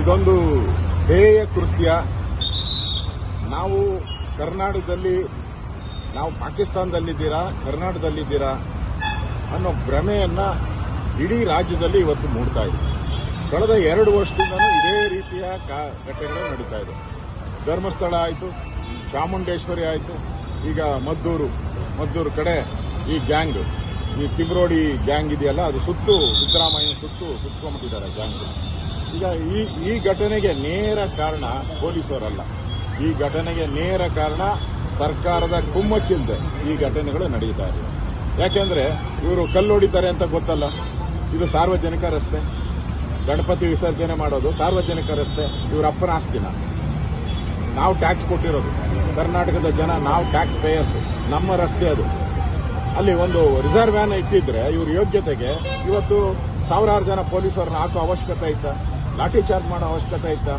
ಇದೊಂದು ಹೇಯ ಕೃತ್ಯ. ನಾವು ಕರ್ನಾಟಕದಲ್ಲಿ, ನಾವು ಪಾಕಿಸ್ತಾನದಲ್ಲಿದ್ದೀರಾ, ಕರ್ನಾಟಕದಲ್ಲಿದ್ದೀರಾ ಅನ್ನೋ ಭ್ರಮೆಯನ್ನ ಇಡೀ ರಾಜ್ಯದಲ್ಲಿ ಇವತ್ತು ಮೂಡ್ತಾ ಇದೆ. ಕಳೆದ 2 ವರ್ಷದಿಂದಲೂ ಇದೇ ರೀತಿಯ ಘಟನೆಗಳು ನಡೀತಾ ಇದೆ. ಧರ್ಮಸ್ಥಳ ಆಯಿತು, ಚಾಮುಂಡೇಶ್ವರಿ ಆಯಿತು, ಈಗ ಮದ್ದೂರು ಕಡೆ ಈ ಗ್ಯಾಂಗ್, ಈ ತಿಮ್ರೋಡಿ ಗ್ಯಾಂಗ್ ಇದೆಯಲ್ಲ, ಅದು ಸಿದ್ದರಾಮಯ್ಯ ಸುತ್ತಕೊಂಡ್ಬಿಟ್ಟಿದ್ದಾರೆ ಗ್ಯಾಂಗ್. ಈಗ ಈ ಘಟನೆಗೆ ನೇರ ಕಾರಣ ಪೊಲೀಸರಲ್ಲ. ಈ ಘಟನೆಗೆ ನೇರ ಕಾರಣ ಸರ್ಕಾರದ ಕುಮ್ಮಕ್ಕಿಲ್ಲದೆ ಈ ಘಟನೆಗಳು ನಡೀತಾ ಇದೆ. ಯಾಕೆಂದ್ರೆ ಇವರು ಕಲ್ಲು ಹೊಡಿತಾರೆ ಅಂತ ಗೊತ್ತಲ್ಲ. ಇದು ಸಾರ್ವಜನಿಕ ರಸ್ತೆ, ಗಣಪತಿ ವಿಸರ್ಜನೆ ಮಾಡೋದು ಸಾರ್ವಜನಿಕ ರಸ್ತೆ, ಇವರ ಅಪ್ಪನ ಆಸ್ತಿನ. ನಾವು ಟ್ಯಾಕ್ಸ್ ಕೊಟ್ಟಿರೋದು, ಕರ್ನಾಟಕದ ಜನ, ನಾವು ಟ್ಯಾಕ್ಸ್ ಪೇಯರ್ಸ್, ನಮ್ಮ ರಸ್ತೆ ಅದು. ಅಲ್ಲಿ ಒಂದು ರಿಸರ್ವ್ ವ್ಯಾನ್ ಇಟ್ಟಿದ್ರೆ ಇವ್ರ ಯೋಗ್ಯತೆಗೆ ಇವತ್ತು ಸಾವಿರಾರು ಜನ ಪೊಲೀಸರನ್ನ ಹಾಕೋ ಅವಶ್ಯಕತೆ ಇತ್ತ? ಲಾಠಿ ಚಾರ್ಜ್ ಮಾಡೋ ಅವಶ್ಯಕತೆ ಇತ್ತ?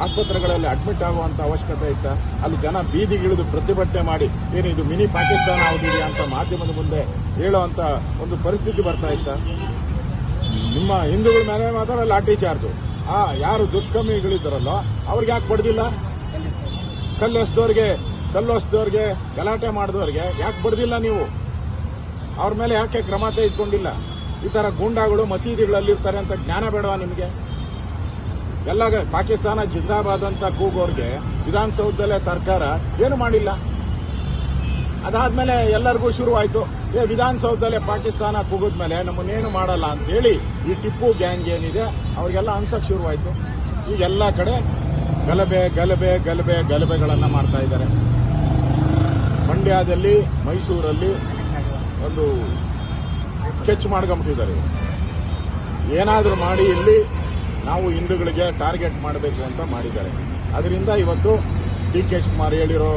ಆಸ್ಪತ್ರೆಗಳಲ್ಲಿ ಅಡ್ಮಿಟ್ ಆಗುವಂತ ಅವಶ್ಯಕತೆ ಇತ್ತ? ಅಲ್ಲಿ ಜನ ಬೀದಿಗಿಳಿದು ಪ್ರತಿಭಟನೆ ಮಾಡಿ ಏನಿದು ಮಿನಿ ಪಾಕಿಸ್ತಾನ ಆಗುದಿದೆಯಾ ಅಂತ ಮಾಧ್ಯಮದ ಮುಂದೆ ಹೇಳುವಂತ ಒಂದು ಪರಿಸ್ಥಿತಿ ಬರ್ತಾ ಇತ್ತ? ನಿಮ್ಮ ಹಿಂದೂಗಳ ಮೇಲೆ ಮಾತ್ರ ಲಾಠಿ ಚಾರ್ಜ್. ಯಾರು ದುಷ್ಕರ್ಮಿಗಳಿದ್ದಾರಲ್ಲೋ ಅವ್ರಿಗೆ ಯಾಕೆ ಬಡ್ದಿಲ್ಲ? ಕಲ್ಲೊಸ್ದವ್ರಿಗೆ ಗಲಾಟೆ ಮಾಡಿದವ್ರಿಗೆ ಯಾಕೆ ಬಡ್ದಿಲ್ಲ ನೀವು? ಅವ್ರ ಮೇಲೆ ಯಾಕೆ ಕ್ರಮ ತೆಗೆದುಕೊಂಡಿಲ್ಲ? ಈ ತರ ಗೂಂಡಾಗಳು ಮಸೀದಿಗಳಲ್ಲಿರ್ತಾರೆ ಅಂತ ಜ್ಞಾನ ಬೇಡವಾ ನಿಮಗೆ? ಎಲ್ಲ ಪಾಕಿಸ್ತಾನ ಜಿಂದಾಬಾದ್ ಅಂತ ಕೂಗೋರ್ಗೆ ವಿಧಾನಸೌಧದಲ್ಲೇ ಸರ್ಕಾರ ಏನು ಮಾಡಿಲ್ಲ. ಅದಾದ್ಮೇಲೆ ಎಲ್ಲರಿಗೂ ಶುರುವಾಯಿತು, ವಿಧಾನಸೌಧದಲ್ಲೇ ಪಾಕಿಸ್ತಾನ ಕೂಗಿದ್ಮೇಲೆ ನಮ್ಮನ್ನೇನು ಮಾಡಲ್ಲ ಅಂತೇಳಿ ಈ ಟಿಪ್ಪು ಗ್ಯಾಂಗ್ ಏನಿದೆ ಅವ್ರಿಗೆಲ್ಲ ಅನ್ಸಕ್ ಶುರುವಾಯಿತು. ಈಗ ಎಲ್ಲ ಕಡೆ ಗಲಭೆಗಳನ್ನ ಮಾಡ್ತಾ ಇದ್ದಾರೆ. ಮಂಡ್ಯದಲ್ಲಿ, ಮೈಸೂರಲ್ಲಿ ಒಂದು ಸ್ಕೆಚ್ ಮಾಡ್ಕೊಂಬಿಟ್ಟಿದ್ದಾರೆ. ಏನಾದರೂ ಮಾಡಿ ಇಲ್ಲಿ ನಾವು ಹಿಂದೂಗಳಿಗೆ ಟಾರ್ಗೆಟ್ ಮಾಡಬೇಕು ಅಂತ ಮಾಡಿದ್ದಾರೆ. ಅದರಿಂದ ಇವತ್ತು ಡಿ.ಕೆ. ಶಿವಕುಮಾರ್ ಹೇಳಿರೋ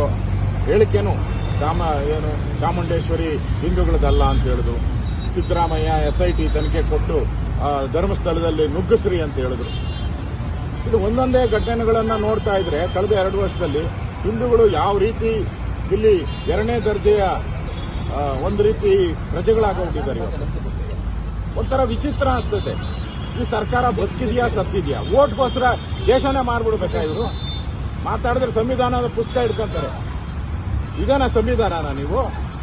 ಹೇಳಿಕೆನು ಚಾಮುಂಡೇಶ್ವರಿ ಹಿಂದೂಗಳದಲ್ಲ ಅಂತ ಹೇಳಿದ್ರು. ಸಿದ್ದರಾಮಯ್ಯ SIT ತನಿಖೆ ಕೊಟ್ಟು ಧರ್ಮಸ್ಥಳದಲ್ಲಿ ನುಗ್ಗಿಸ್ರಿ ಅಂತ ಹೇಳಿದ್ರು. ಇದು ಒಂದೊಂದೇ ಘಟನೆಗಳನ್ನ ನೋಡ್ತಾ ಇದ್ರೆ ಕಳೆದ 2 ವರ್ಷದಲ್ಲಿ ಹಿಂದೂಗಳು ಯಾವ ರೀತಿ ಇಲ್ಲಿ 2ನೇ ದರ್ಜೆಯ ಒಂದು ರೀತಿ ಪ್ರಜೆಗಳಾಗೋಗ್ಬಿಟ್ಟಿದ್ದಾರೆ. ಒಂಥರ ವಿಚಿತ್ರ ಅನಿಸ್ತದೆ. ಈ ಸರ್ಕಾರ ಬದುಕಿದೆಯಾ ಸತ್ತಿದೆಯಾ? ಓಟ್ಗೋಸ್ಕರ ದೇಶನೇ ಮಾರ್ಬಿಡ್ಬೇಕಾ ಇವರು? ಮಾತಾಡಿದ್ರೆ ಸಂವಿಧಾನದ ಪುಸ್ತಕ ಹಿಡ್ಕೊಂತಾರೆ. ಇದೇನಾ ಸಂವಿಧಾನನ ನೀವು?